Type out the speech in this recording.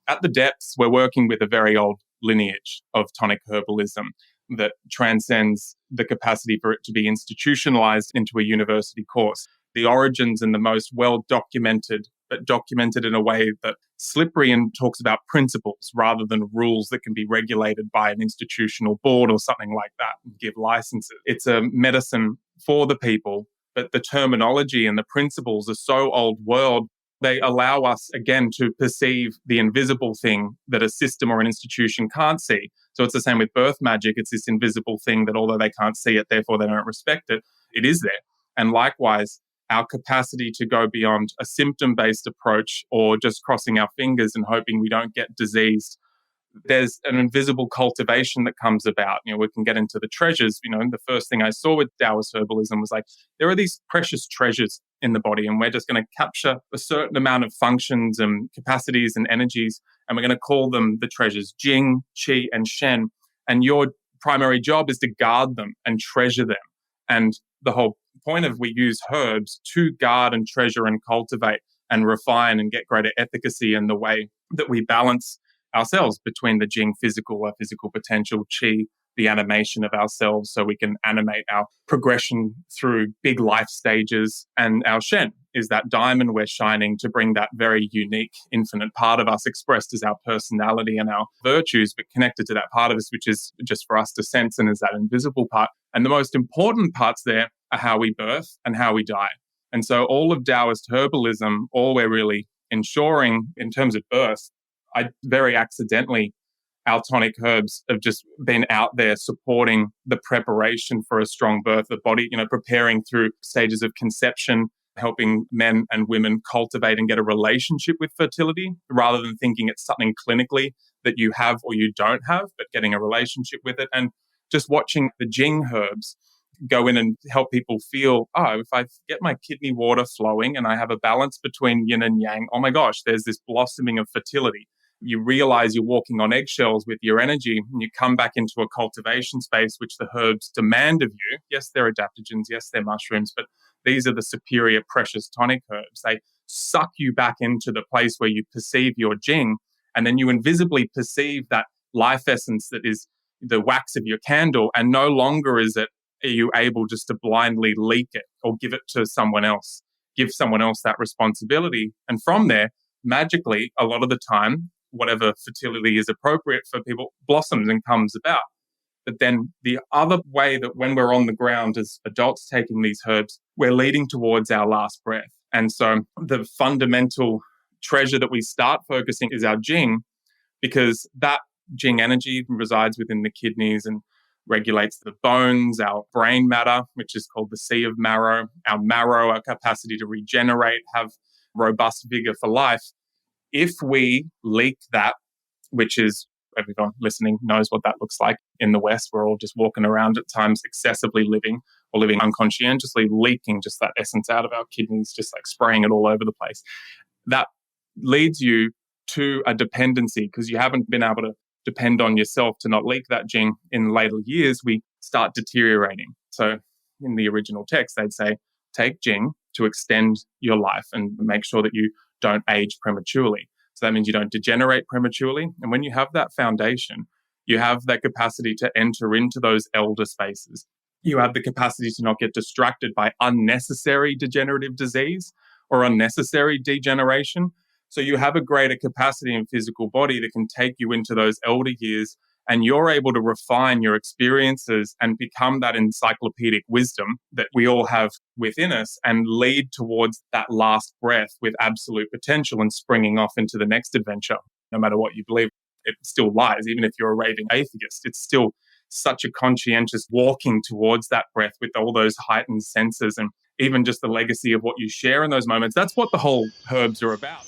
at the depths, we're working with a very old lineage of tonic herbalism that transcends the capacity for it to be institutionalized into a university course. The origins and the most well-documented, but documented in a way that slippery and talks about principles rather than rules that can be regulated by an institutional board or something like that and give licenses. It's a medicine for the people, but the terminology and the principles are so old world. They allow us, again, to perceive the invisible thing that a system or an institution can't see. So it's the same with birth magic. It's this invisible thing that although they can't see it, therefore they don't respect it, it is there. And likewise, our capacity to go beyond a symptom-based approach or just crossing our fingers and hoping we don't get diseased. There's an invisible cultivation that comes about. We can get into the treasures. The first thing I saw with Taoist herbalism was like, there are these precious treasures in the body, and we're just going to capture a certain amount of functions and capacities and energies, and we're going to call them the treasures, Jing, Qi, and Shen. And your primary job is to guard them and treasure them. And the whole point of we use herbs to guard and treasure and cultivate and refine and get greater efficacy in the way that we balance ourselves between the Jing our physical potential, Qi, the animation of ourselves so we can animate our progression through big life stages, and our Shen is that diamond we're shining to bring that very unique, infinite part of us expressed as our personality and our virtues, but connected to that part of us, which is just for us to sense and is that invisible part. And the most important parts there are how we birth and how we die. And so all of Taoist herbalism, all we're really ensuring in terms of birth, I very accidentally, our tonic herbs have just been out there supporting the preparation for a strong birth, the body, preparing through stages of conception, helping men and women cultivate and get a relationship with fertility rather than thinking it's something clinically that you have or you don't have, but getting a relationship with it. And just watching the Jing herbs go in and help people feel, if I get my kidney water flowing and I have a balance between yin and yang, oh my gosh, there's this blossoming of fertility. You realize you're walking on eggshells with your energy, and you come back into a cultivation space, which the herbs demand of you. Yes, they're adaptogens. Yes, they're mushrooms, but these are the superior precious tonic herbs. They suck you back into the place where you perceive your Jing, and then you invisibly perceive that life essence that is the wax of your candle, and no longer are you able just to blindly leak it or give it to someone else, give someone else that responsibility. And from there, magically, a lot of the time, whatever fertility is appropriate for people blossoms and comes about. But then the other way that when we're on the ground as adults taking these herbs, we're leading towards our last breath. And so the fundamental treasure that we start focusing is our Jing, because that Jing energy resides within the kidneys and regulates the bones, our brain matter, which is called the sea of marrow, our capacity to regenerate, have robust vigor for life. If we leak that, which is, everyone listening knows what that looks like in the West, we're all just walking around at times excessively living or living unconscientiously, leaking just that essence out of our kidneys, just like spraying it all over the place. That leads you to a dependency because you haven't been able to depend on yourself to not leak that Jing. In later years, we start deteriorating. So in the original text, they'd say, take Jing to extend your life and make sure that you don't age prematurely. So that means you don't degenerate prematurely. And when you have that foundation, you have that capacity to enter into those elder spaces. You have the capacity to not get distracted by unnecessary degenerative disease or unnecessary degeneration. So you have a greater capacity in physical body that can take you into those elder years, and you're able to refine your experiences and become that encyclopedic wisdom that we all have within us and lead towards that last breath with absolute potential and springing off into the next adventure. No matter what you believe, it still lies. Even if you're a raving atheist, it's still such a conscientious walking towards that breath with all those heightened senses and even just the legacy of what you share in those moments. That's what the whole herbs are about.